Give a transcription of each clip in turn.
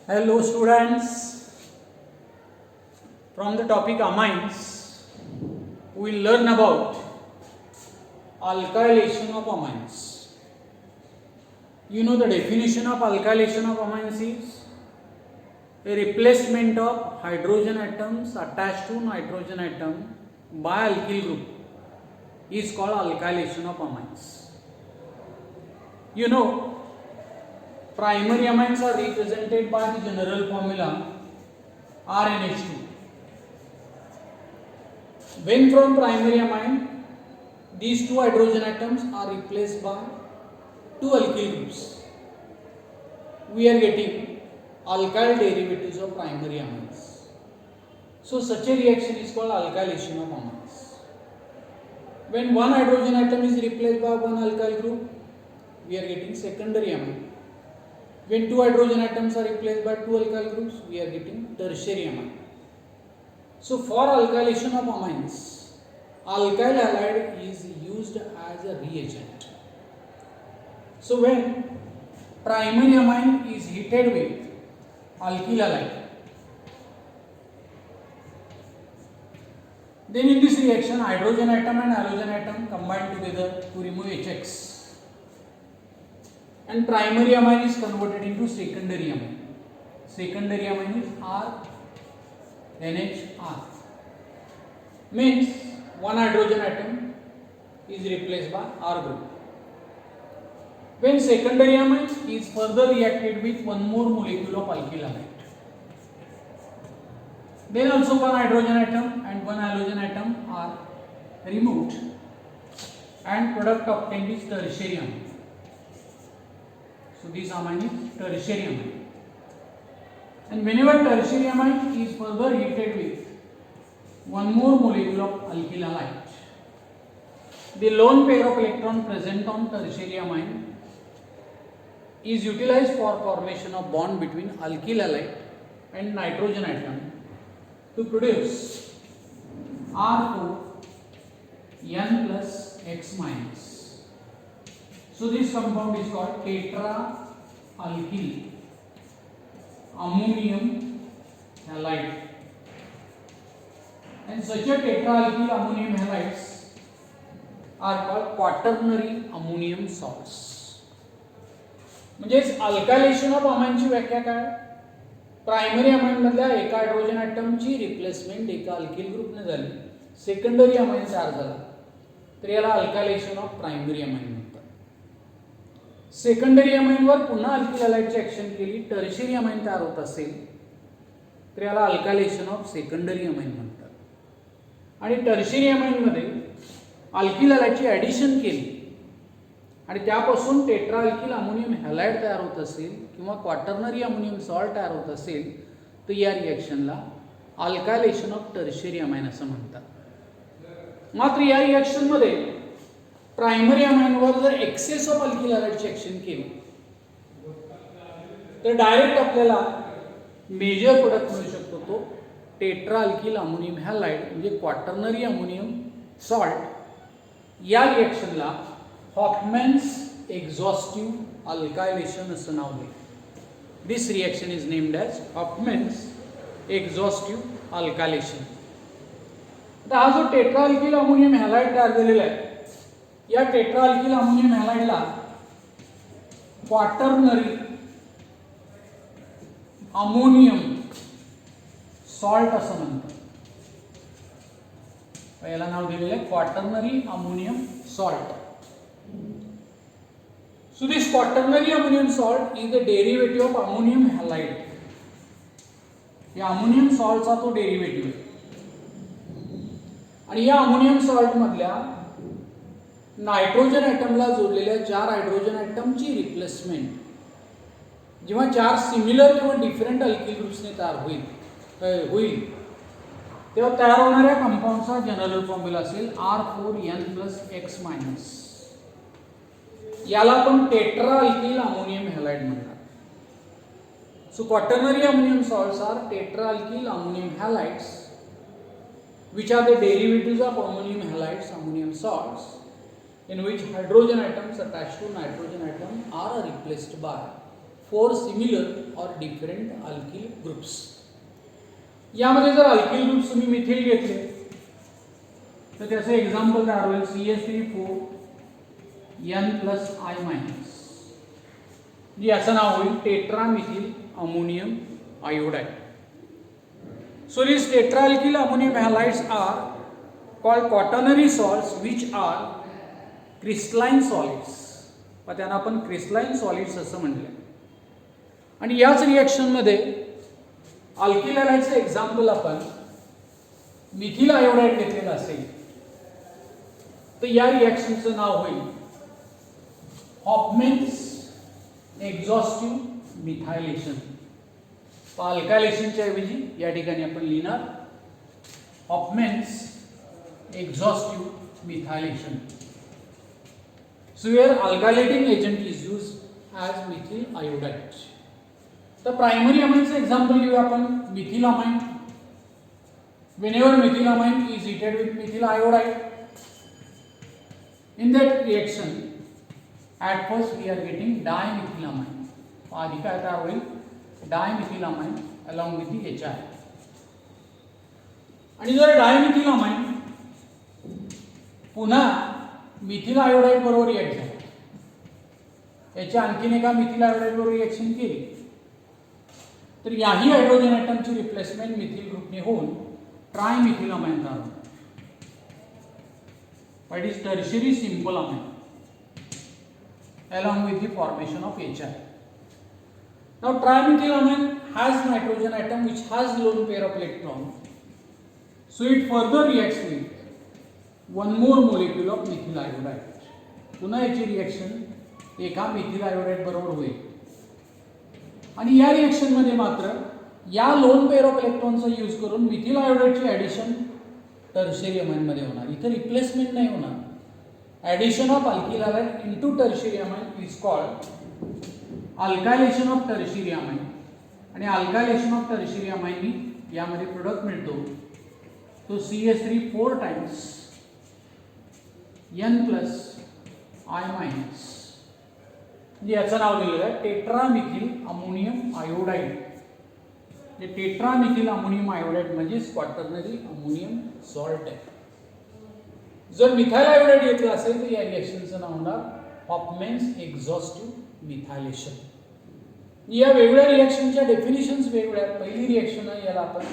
Hello students, from the topic amines, we will learn about alkylation of amines. You know the definition of alkylation of amines is a replacement of hydrogen atoms attached to nitrogen atom by alkyl group is called alkylation of amines. You know, primary amines are represented by the general formula RNH2. When from primary amine, these two hydrogen atoms are replaced by two alkyl groups, we are getting alkyl derivatives of primary amines. So such a reaction is called alkylation of amines. When one hydrogen atom is replaced by one alkyl group, we are getting secondary amine. When two hydrogen atoms are replaced by two alkyl groups, we are getting tertiary amine. So for alkylation of amines, alkyl halide is used as a reagent. So when primary amine is heated with alkyl halide, then in this reaction hydrogen atom and halogen atom combine together to remove HX. And primary amine is converted into secondary amine. Secondary amine is RNHR. Means one hydrogen atom is replaced by R group. When secondary amine is further reacted with one more molecule of alkyl halide, then also one hydrogen atom and one halogen atom are removed and product obtained is tertiary amine. So this amine is tertiary amine. And whenever tertiary amine is further heated with one more molecule of alkyl halide, the lone pair of electron present on tertiary amine is utilized for formation of bond between alkyl halide and nitrogen atom to produce R4 N plus X minus. So this compound is called tetra alkyl ammonium halide, and such a tetra alkyl ammonium halides are called quaternary ammonium salts. म्हणजे अल्कायलेशन of अमाइनची व्याख्या काय? Primary amine मधल्या एका hydrogen ॲटमची replacement एका alkyl ग्रुपने झाली, secondary amine तयार झाला, तर याला अल्कायलेशन ऑफ प्रायमरी अमाइन म्हणतात. सेकंडरी अमाइनवर पुन्हा अल्किल हॅलाइडची ऍक्शन केली, टर्शियरी अमाइन तयार होत असेल तर याला अल्कायलेशन ऑफ सेकंडरी अमाइन म्हणतात. आणि टर्शियरी अमाइनमध्ये अल्किल हॅलाइडची ॲडिशन केली आणि त्यापासून टेट्रा अल्किल अमोनियम हॅलाइड तयार होत असेल किंवा क्वाटर्नरी अमोनियम सॉल्ट तयार होत असेल तर या रिएक्शनला अल्कायलेशन ऑफ टर्शियरी अमाइन असं म्हणतात. मात्र या रिएक्शनमध्ये प्रायमरी अमाइनवर जर एक्सेस ऑफ अल्किल हॅलाइडची ऍक्शन केली तर डायरेक्ट आपल्याला मेजर प्रोडक्ट मिळू शकतो, तो टेट्रा अल्किल अमोनियम हॅलाइड म्हणजे क्वाटर्नरी अमोनियम सॉल्ट. या रिएक्शनला हॉफमॅन्स एक्झॉस्टिव्ह अल्कायलेशन असं नाव दिलं. दिस reaction is named as हॉफमॅन्स exhaustive अल्कायलेशन. आता हा जो टेट्रा अल्किल अमोनियम हॅलाइड तयार झालेला आहे, या टेट्रा अल्किल अमोनियम हॅलाइडला क्वाटर्नरी अमोनियम सॉल्ट असं म्हणतात. याला नाव दिलेलं आहे quaternary ammonium salt. So this quaternary ammonium salt is the derivative of ammonium halide. या अमोनियम सॉल्टचा तो डेरिव्हेटिव्ह आहे. आणि या अमोनियम सॉल्ट मधल्या नायट्रोजन ॲटमला जोडलेल्या चार हायड्रोजन ॲटमची रिप्लेसमेंट जेव्हा चार सिमिलर किंवा डिफरंट अल्किल ग्रुप्सने तयार होईल तेव्हा तयार होणाऱ्या कंपाऊंडचा जनरल फॉर्म्युला असेल R4N plus X minus. याला आपण टेट्रा अल्किल अमोनियम हॅलाइड म्हणतात. So quaternary ammonium salts are tetra alkyl ammonium halides which are the derivatives of ammonium halides, ammonium salts, in which hydrogen atoms attached to nitrogen atom are replaced by 4 similar और different alkyl groups. यामध्ये जर alkyl groups तुम्ही methyl घेतले तर त्याचं example तयार होईल CH3CN+I-. याचं नाव होईल tetramethyl ammonium iodide. So these tetraalkyl ammonium halides are called quaternary salts which are crystalline solids. त्यांना आपण क्रिस्टलाइन सॉलिड्स असं म्हटलं. आणि याच रिएक्शनमध्ये अल्किल हॅलाइडचं एक्झाम्पल आपण मिथिल आयोडाइड घेतलेलं असेल तर या रिएक्शनचं नाव होईल हॉफमॅन्स एक्झॉस्टिव्ह मिथायलेशन. अल्कायलेशनच्या ऐवजी या ठिकाणी आपण लिहिणार हॉफमॅन्स exhaustive मिथायलेशन. So here alkylating agent is used as methyl iodide. तर प्रायमरी अमाइनचं एक्झाम्पल घेऊया आपण methyl amine. Whenever methyl amine is heated with methyl iodide, in that reaction at first we are getting dimethylamine. आधी काय तयार होईल dimethylamine along with the HI. आणि जर dimethylamine पुन्हा मिथिल आयोडाइड बरोबर रिएक्ट झाला, याच्या आणखीन एका मिथिल आयोडाइड बरोबर रिएक्शन केली तर याही हायड्रोजन ॲटमची रिप्लेसमेंट मिथिल ग्रुपने होऊन ट्रायमिथिलामाइन तयार होते. It is tertiary simple amine along with the formation of HI. Now trimethylamine has nitrogen atom which has lone pair of electron, so it further reacts with one more molecule of methyl iodide. पुन्हा याची reaction एका methyl iodide बरोबर होईल आणि या reaction मध्ये मात्र या लोन पेअर ऑफ इलेक्ट्रॉनचा यूज करून मिथिल आयोडाइडची ॲडिशन टर्शियरी अमाइन मध्ये होणार. इथे रिप्लेसमेंट नाही होणार. Addition of alkyl halide into tertiary amine is called alkylation of tertiary amine. आणि अल्कायलेशन ऑफ टर्शियरी अमाइन यामध्ये प्रोडक्ट मिळतो तो CH3 4 टाइम्स N+I-. याचं नाव दिलेलं आहे टेट्रामिथिल अमोनियम आयोडाइड. जे टेट्रामिथिल अमोनियम आयोडाइड म्हणजे क्वाटर्नरी अमोनियम सॉल्ट आहे. जर मिथाइल आयोडाइड घेतलं असेल तर या रिएक्शनचं नाव होणार हॉफमॅन्स एक्झॉस्टिव्ह मिथायलेशन. या वेगवेगळ्या रिएक्शनच्या डेफिनेशन्स वेगवेगळ्या आहेत. पहिली रिएक्शन आहे याला आपण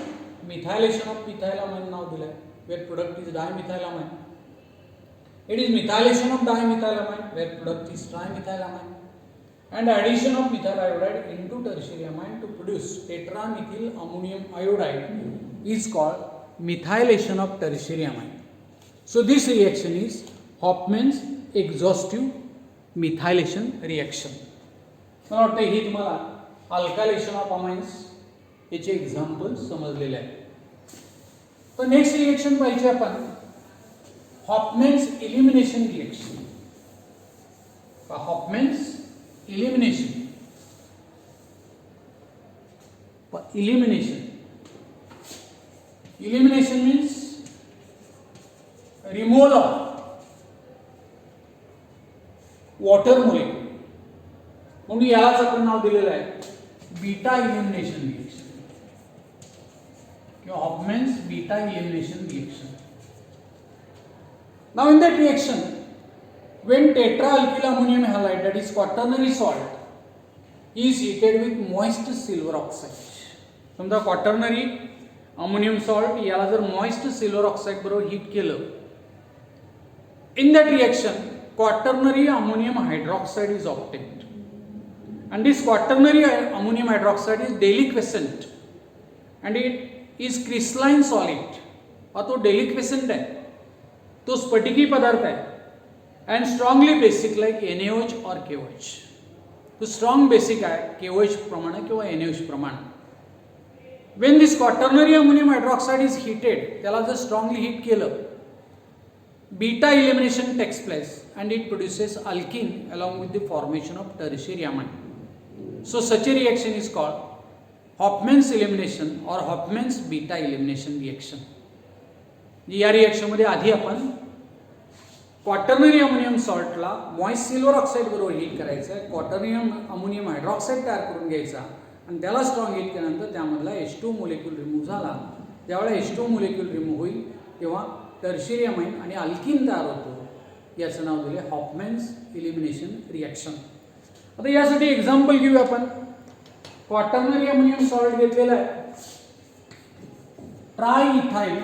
मिथायलेशन ऑफ मिथाइलामाइन नाव दिलं आहे, where product is dimethylamine. It is methylation of dimethylamine where product is trimethylamine. And addition of methyl iodide into tertiary amine to produce tetramethyl ammonium iodide is called methylation of tertiary amine. So this reaction is Hofmann's exhaustive methylation reaction. मला वाटतं हे तुम्हाला alkylation of amines याचे example समजलेले आहे. तर next reaction पाहिजे आपण Hofmann's elimination reaction. Hofmann's elimination means removal of water molecule. म्हणून यालाच आपण नाव दिलेलं आहे बीटा इलिमिनेशन रिएक्शन किंवा Hofmann's beta elimination reaction. Now in that reaction when tetraalkyl ammonium halide, that is quaternary salt, is heated with moist silver oxide. समजा quaternary ammonium salt याला जर moist silver oxide बरोबर heat केलं, in that reaction quaternary ammonium hydroxide is obtained, and this quaternary ammonium hydroxide is deliquescent and it is crystalline solid. और तो deliquescent है, तो स्फटिकी पदार्थ है and strongly basic like NaOH or KOH. तो strong basic आहे KOH प्रमाणे किंवा NaOH प्रमाणे. When this quaternary ammonium hydroxide is heated, त्याला जर strongly heat केलं, beta elimination takes place and it produces alkene along with the formation of tertiary amine. So such a reaction is called Hofmann's elimination or Hofmann's beta elimination reaction. या reaction मध्ये आधी आपण quaternary ammonium सॉल्टला moist silver oxide बरोबर heat करायचं आहे, quaternary ammonium hydroxide तयार करून घ्यायचा आणि त्याला स्ट्रॉंग हीट केल्यानंतर त्यामधला H2 मोलेक्यूल रिमूव्ह झाला. ज्यावेळेला H2 मोलेक्यूल रिमूव्ह होईल तेव्हा टर्शियरी अमाइन आणि अल्किन तयार होतो. याचं नाव दिले हॉफमॅन्स इलिमिनेशन रिॲक्शन. आता यासाठी एक्झाम्पल घेऊया आपण. क्वाटर्नरी अमोनियम सॉल्ट घेतलेला आहे, try ethyl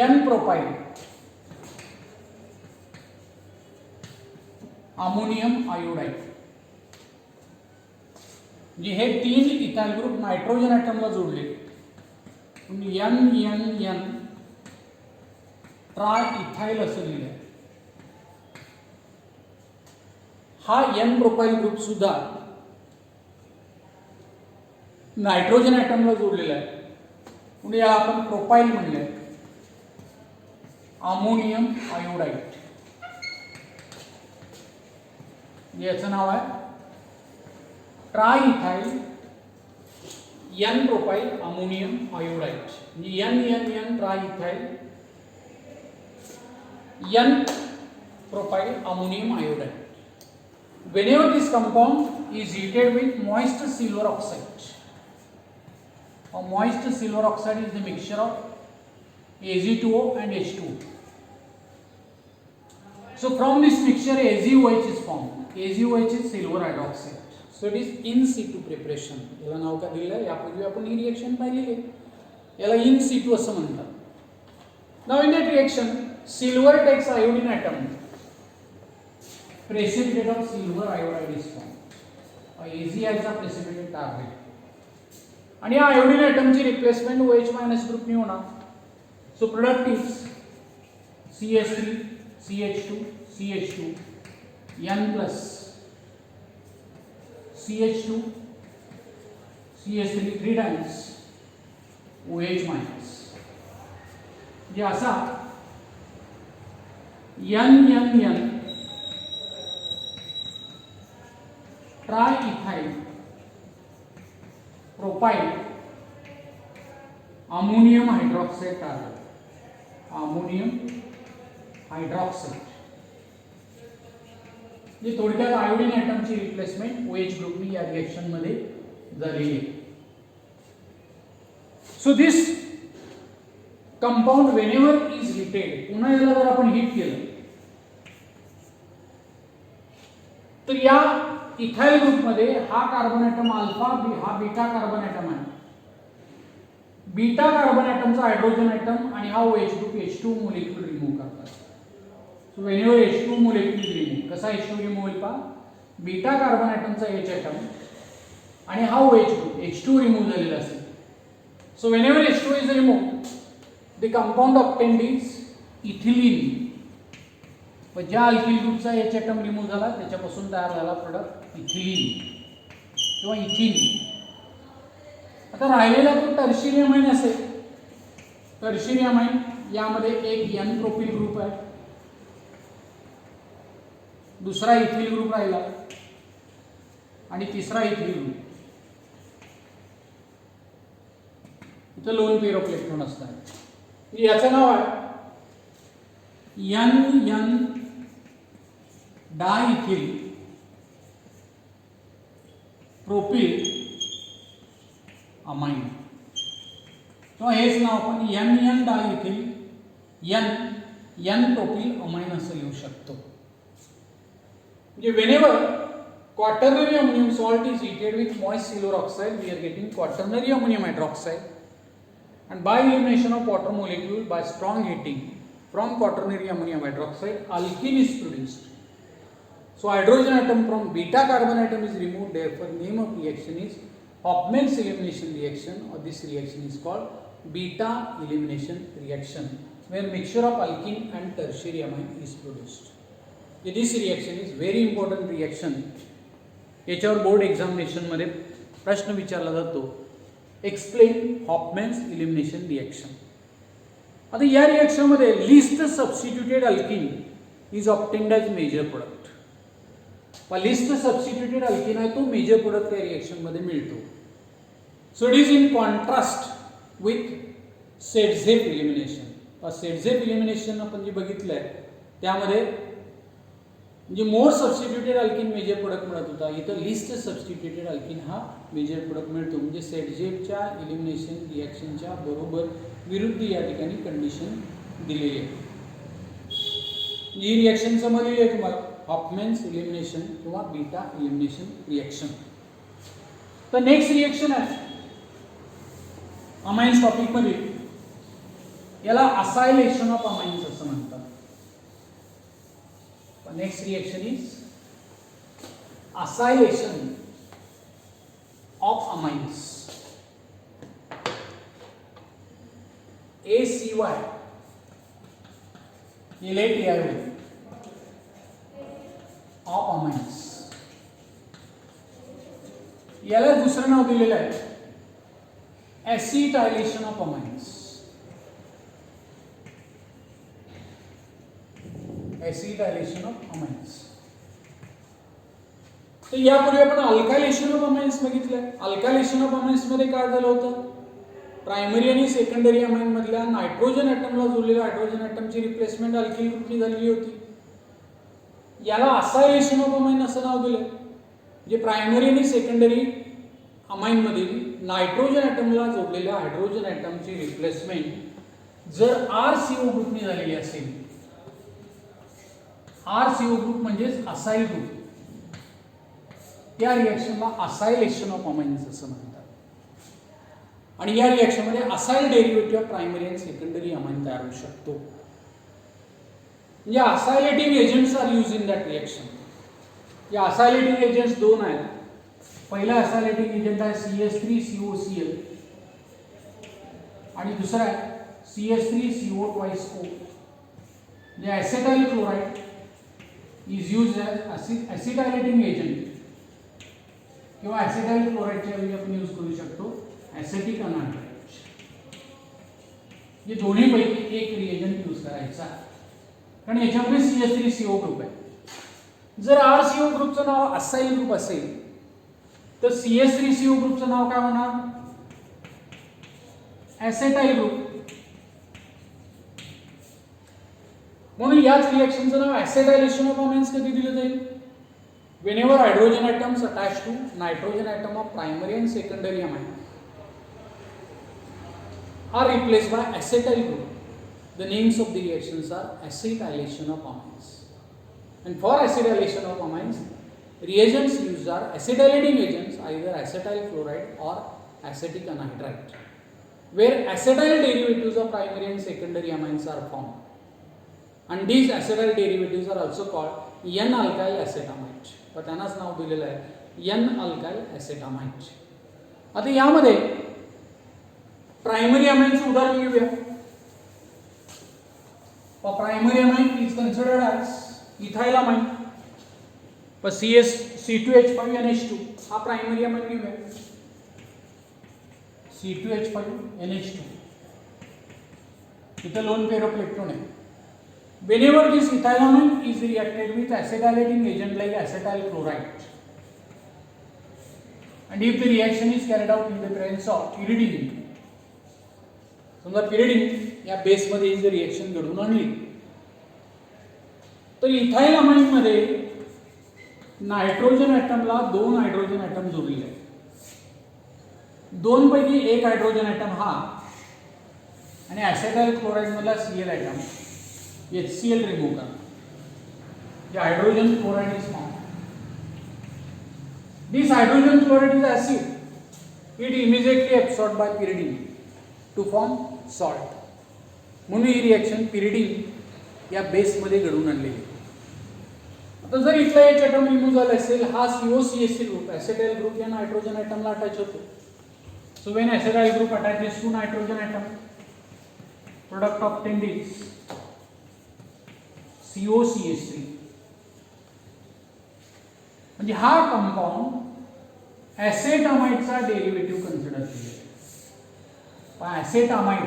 N propyl ammonium iodide. म्हणजे हे 3 इथाइल ग्रुप नायट्रोजन ॲटमला जोडले. N ट्राय इथाइल असं लिहिलंय. हा N प्रोपाइल ग्रुप सुद्धा नायट्रोजन ॲटमला जोडलेला आहे, म्हणून याला आपण प्रोपाइल म्हणले. अमोनियम आयोडाइड याचं नाव आहे try ethyl N propyl ammonium iodide. म्हणजे N try ethyl N propyl ammonium iodide. Whenever this compound is heated with moist silver oxide, or moist silver oxide is the mixture of Ag2O and H2O. So from this mixture AgOH is formed. AgOH is silver hydroxide. So it is in situ preparation. याला नाव काय दिलं आहे? यापूर्वी आपण ही reaction पाहिलेली आहे. याला in situ असं म्हणतात. Now in that reaction, silver takes iodine atom. Precipitate of silver iodide is formed. AgI चा precipitate तयार होईल. आणि या आयोडीन ॲटमची रिप्लेसमेंट OH मायनस ग्रुपने होणार. So product is CH3 CH2 CH2 N plus CH2 CH3 3 times OH minus. जे असा N triethyl propyl ammonium hydroxide तयार होतो. अमोनियम हायड्रॉक्साइड म्हणजे थोडक्यात आयोडीन ॲटमची रिप्लेसमेंट OH ग्रुपनी या रिएक्शन मध्ये झालेली आहे. So this compound whenever is heated, पुन्हा याला जर आपण हीट केलं तर या इथाइल ग्रुपमध्ये हा कार्बन ॲटम अल्फा हा बीटा कार्बन ॲटम आहे. बीटा कार्बन ॲटमचा हायड्रोजन ॲटम आणि हा OH group H2 molecule remove करतात. So whenever H2 molecule is remove, कसा H2 रिमूव्ह होईल पहा. बीटा कार्बन ॲटमचा H ॲटम आणि हा OH ग्रुप H2 रिमूव्ह झालेला असेल. So whenever H2 is remove, the compound obtained is ethylene. पण ज्या अल्किल ग्रुपचा H ॲटम रिमूव्ह झाला त्याच्यापासून तयार झाला प्रोडक्ट इथिलीन किंवा इथिन. आता राहिलेला तो टर्शियरी अमाइन असेल. टर्शियरी अमाइन यामध्ये एक N प्रोपिल ग्रुप आहे, दुसरा इथिल ग्रुप राहिला आणि तिसरा इथिल ग्रुप. इथं लोन पेअर ऑफ इलेक्ट्रॉन असतात. याचं नाव आहे N डायइथिल प्रोपिल अमाइन. किंवा हेच नाव आपण N डायइथिल N प्रोपिल अमाइन असं लिहू शकतो. म्हणजे whenever quaternary ammonium salt is heated with moist silver oxide, we are getting quaternary ammonium hydroxide, and by elimination of water molecule by strong heating from quaternary ammonium hydroxide, alkene is produced. So hydrogen atom from beta carbon atom is removed. Therefore, name of reaction is Hofmann's elimination reaction, or this reaction is called beta elimination reaction, where mixture of alkene and tertiary amine is produced. This reaction is very important reaction. याच्यावर board examination मध्ये प्रश्न विचारला जातो. Explain Hofmann's elimination reaction. आता या reaction मध्ये least substituted alkene is obtained as major product. Least substituted alkene आहे तो मेजर प्रोडक्ट या रिएक्शन मध्ये मिळतो. So it is in contrast with Saytzeff elimination. Saytzeff elimination आपण जे बघितलंय त्यामध्ये म्हणजे more substituted alkene major product मिळत होता, इथं लिस्ट सबस्टिट्युटेड अल्किन हा मेजर प्रोडक्ट मिळतो. म्हणजे सेडझेपच्या इलिमिनेशन रिॲक्शनच्या बरोबर विरुद्ध या ठिकाणी कंडिशन दिलेली आहे. ही रिॲक्शन समजलेली आहे तुम्हाला, हॉफमॅन्स इलिमिनेशन किंवा बीटा इलिमिनेशन रिॲक्शन. तर नेक्स्ट रिॲक्शन आहे अमाइन्स टॉपिकमध्ये, याला असायलेशन ऑफ अमाइन्स असं म्हणतात. Next reaction is acylation of amines. ACY of amines. याला दुसरं नाव दिलेलं आहे acetylation of amines. Acetylation of amines. तर यापूर्वी आपण अल्कायलेशन ऑफ अमाइन्स बघितलंय. अल्कायलेशन ऑफ अमाइन्स मध्ये काय झालं होतं, प्रायमरी आणि सेकंडरी अमाइन मधल्या नायट्रोजन ॲटमला जोडलेल्या हायड्रोजन ॲटमची रिप्लेसमेंट अल्किल ग्रुपनी झालेली होती. याला असायलेशन ऑफ अमाइन असं नाव दिलं. म्हणजे प्रायमरी आणि सेकंडरी अमाइन मधील नायट्रोजन ॲटमला जोडलेल्या हायड्रोजन ॲटमची रिप्लेसमेंट जर RCO ग्रुपनी झालेली असेल, RCO ग्रुप म्हणजेच असाइल ग्रुप, त्या रिॲक्शनला असायलेशन ऑफ अमाइन्स असं म्हणतात. आणि या रिॲक्शनमध्ये असाइल डेरिव्हेटिव्ह ऑफ प्रायमरी आणि सेकंडरी अमाइन तयार होऊ शकतो. म्हणजे acylating agents are use in that reaction. या असायलेटिंग एजंट्स दोन आहेत. पहिला असायलेटिंग एजंट आहे CH3COCl आणि दुसरा आहे CH3CO2O. म्हणजे acetyl chloride is use as acetylating agent किंवा ॲसेटाइल क्लोराइडच्या ऐवजी आपण यूज करू शकतो ॲसेटिक अनहायड्राइड. हे दोन्हीपैकी एक रिएजंट यूज करायचा कारण याच्यामध्ये CH3CO ग्रुप आहे. जर RCO ग्रुपचं नाव असाइल ग्रुप असेल तर CH3CO ग्रुपचं नाव काय होणार, ॲसेटाइल ग्रुप. म्हणून याच रिॲक्शनचं नाव ॲसिटायलेशन ऑफ अमाइन्स कधी दिलं जाईल, whenever hydrogen atoms attached to nitrogen atom of primary and secondary amine are replaced by acetyl group. The names of the reactions are acetylation of amines. And for acetylation of amines, reagents used are acetylating agents, either acetyl chloride or acetic anhydride, where acetyl derivatives of primary and secondary amines are formed. And these acetyl derivatives are also called N-alkyl acetamide. पण त्यांनाच नाव दिलेलं आहे N-alkyl acetamide. आता यामध्ये primary अमाइनचं उदाहरण घेऊया. Primary amine is considered as ethyl amine. C2H5NH2 हा primary amine घेऊया. C2H5NH2 इथं लोन पेअर ऑफ इलेक्ट्रॉन आहे. Whenever this ethylamine is reacted with acetylating agent like acetyl chloride, and if the reaction is carried out in the presence of pyridine, समजा pyridine या base मध्ये ही जर reaction घडवून आणली तर ethyl amine मध्ये nitrogen ॲटमला दोन हायड्रोजन ॲटम जोडलेले आहेत. दोन पैकी एक हायड्रोजन ॲटम हा आणि ॲसेटाइल क्लोराइड मधला Cl ॲटम HCl रिमूव्ह करा. The hydrogen chloride is formed. This hydrogen chloride is acid. It immediately absorbed by pyridine to form salt. म्हणून ही रिएक्शन pyridine या बेस मध्ये घडवून आणलेली. आता जर इथला H ॲटम रिमूव्ह झाला असेल, हा COCH3 ग्रुप ॲसेटाइल ग्रुप या नायट्रोजन ॲटमला अटॅच होतो. So when acetyl group attaches to nitrogen atom, product obtained is COCH3. म्हणजे हा कंपाऊंड ॲसेटामाइडचा डेरिव्हेटिव्ह कन्सिडर केलेला आहे. पण ॲसेटामाइड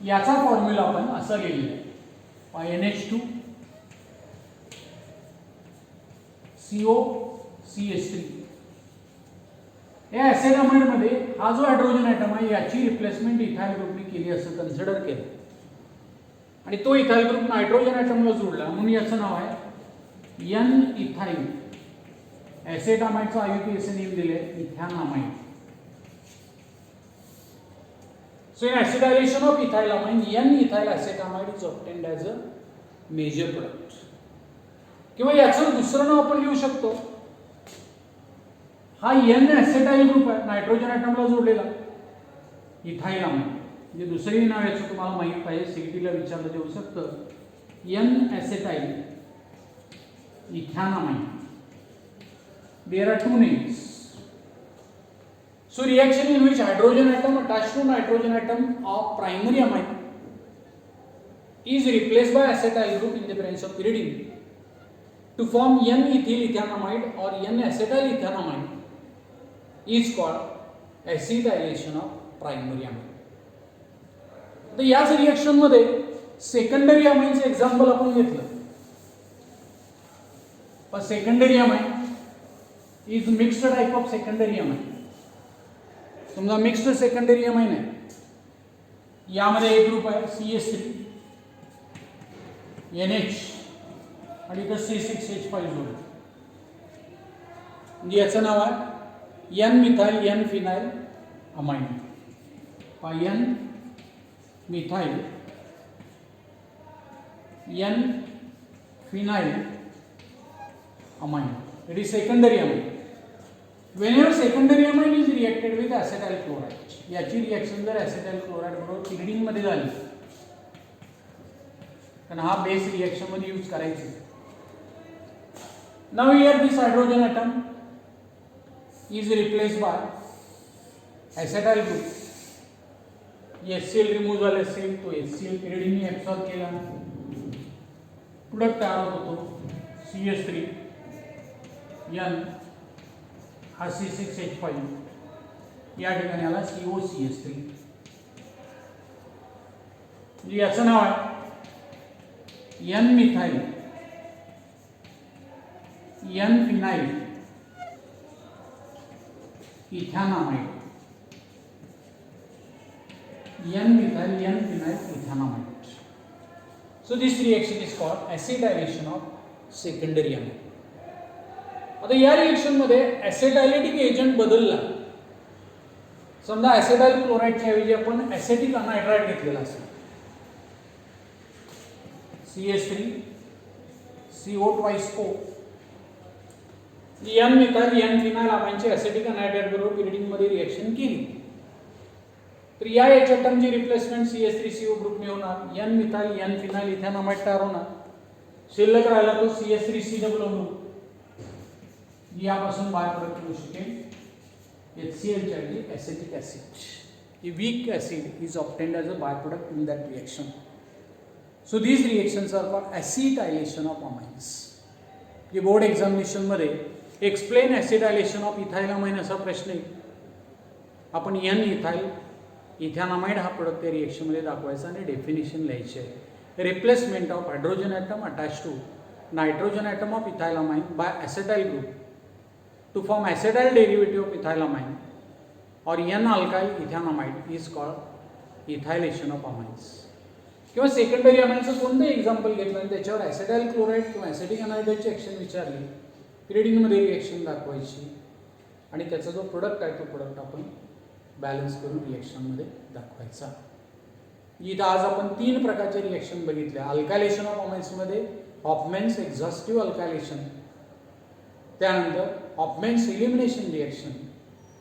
याचा फॉर्म्युला आपण असा लिहिलेला आहे NH2 COCH3. या ॲसिडामाइडमध्ये हा जो हायड्रोजन ॲटम आहे याची रिप्लेसमेंट इथाइल ग्रुपने केली असं कन्सिडर केलं आणि तो इथाइल ग्रुप नायट्रोजन ॲटमला जोडला म्हणून याचं नाव आहे एन इथाइल ॲसिडामाइडचं IUPAC नेम दिले इथॅनामाइड. So in acetylation of ethylamine, N-ethyl acetamide is obtained as a major product. किंवा याचं दुसरं नाव आपण लिहू शकतो. हा N acetyl ग्रुप आहे नायट्रोजन ॲटमला जोडलेला इथायलामाइन. म्हणजे दुसरी नाव याचं तुम्हाला माहित पाहिजे सीईटीला विचारलं जाऊ शकतं N acetyl इथॅनामाइन. There are two names. So reaction in which hydrogen atom attached to nitrogen atom of primary amine is replaced by acetyl group in the presence of pyridine to form N-ethyl ethanamide or N-acetyl ethanamide is called acetylation of primary amine. तर याच reaction मध्ये secondary अमाइनचे example आपण घेतलं. पण secondary amine is mixed type of secondary amine. समजा mixed secondary amine आहे, यामध्ये एक ग्रुप आहे CH3 NH आणि इथं C6H5 जोड. म्हणजे याचं नाव आहे N methyl N phenyl amine. N methyl N phenyl amine. It is secondary amine. Whenever secondary amine is reacted with acetyl chloride, याची रिएक्शन जर acetyl chloride बरोबर pyridine मध्ये झाली, कारण हा बेस रिएक्शन मध्ये यूज करायची. Now here this hydrogen atom is replaced by acetyl group. HCl remove झाले असेल तो HCl pyridine ने ऍब्सॉर्ब केला, प्रोडक्ट तयार होतो CH3 N हा C6H5, या ठिकाणी आला COCH3. म्हणजे याचं नाव आहे N methyl N phenyl ethanamide. N methyl N phenyl ethanamide. So this reaction is called acetylation of secondary amine. आता या रिएक्शन मध्ये ॲसेटायलेटिक एजंट बदलला. समजा ॲसेटाइल क्लोराइडच्या ऐवजी आपण ॲसेटिक अनहायड्राइड घेतलेला असेल, CH3 CO2O. N methyl N phenyl अमाइनचे ॲसेटिक अनहायड्राइड बरोबर pyridine मध्ये रिएक्शन केली, तर या एच ॲटमची रिप्लेसमेंट CH3CO ग्रुपने होणार. N मिथाइल N फिनाइल इथॅनामाइड तयार होणार. शिल्लक राहिला तो CH3COO ग्रुप. यापासून बाय प्रोडक्ट होऊ शकेल HCl च्या ऐवजी acetic acid. A weak acid is obtained as a byproduct in that reaction. So these reactions are called acetylation of amines. ये बोर्ड एक्झामिनेशन मध्ये एक्सप्लेन acetylation of ethylamine असा प्रश्न आहे. आपण N इथाइल इथॅनामाइड हा प्रोडक्ट त्या रिएक्शन मध्ये दाखवायचा आणि डेफिनेशन लिहायची आहे. Replacement of hydrogen atom attach to nitrogen atom of ethylamine by acetyl group to form acetyl derivative of ethylamine or N-alkyl ethanamide is called ethylation of amines. किंवा secondary अमाइनचं कोणतं example घेतलं आणि त्याच्यावर ॲसेटाइल क्लोराइड किंवा acetic अनहायड्राइडची action विचारली, pyridine reaction दाखवायची आणि त्याचा जो प्रोडक्ट आहे तो प्रोडक्ट आपण बॅलन्स करून रिएक्शनमध्ये दाखवायचा. इथं आज आपण 3 प्रकारचे रिएक्शन बघितले. अल्कायलेशन ऑफ अमाइन्समध्ये हॉफमॅन्स एक्झॉस्टिव्ह अल्कायलेशन, त्यानंतर हॉफमॅन्स एलिमिनेशन रिएक्शन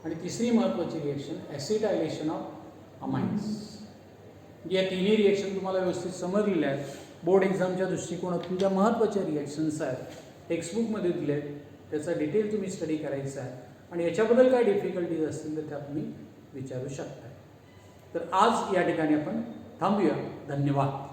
आणि तिसरी महत्त्वाची रिएक्शन ॲसिटायलेशन ऑफ अमाइन्स. या तिन्ही रिएक्शन तुम्हाला व्यवस्थित समजलेल्या आहेत. बोर्ड एक्झामच्या दृष्टिकोनातून ज्या महत्त्वाच्या रिएक्शन्स आहेत टेक्स्टबुकमध्ये दिले आहेत, त्याचा डिटेल तुम्ही स्टडी करायचा आहे आणि याच्याबद्दल काय डिफिकल्टीज असतील तर त्या तुम्ही विचारू शकता. तर आज या ठिकाणी आपण थांबूया. धन्यवाद.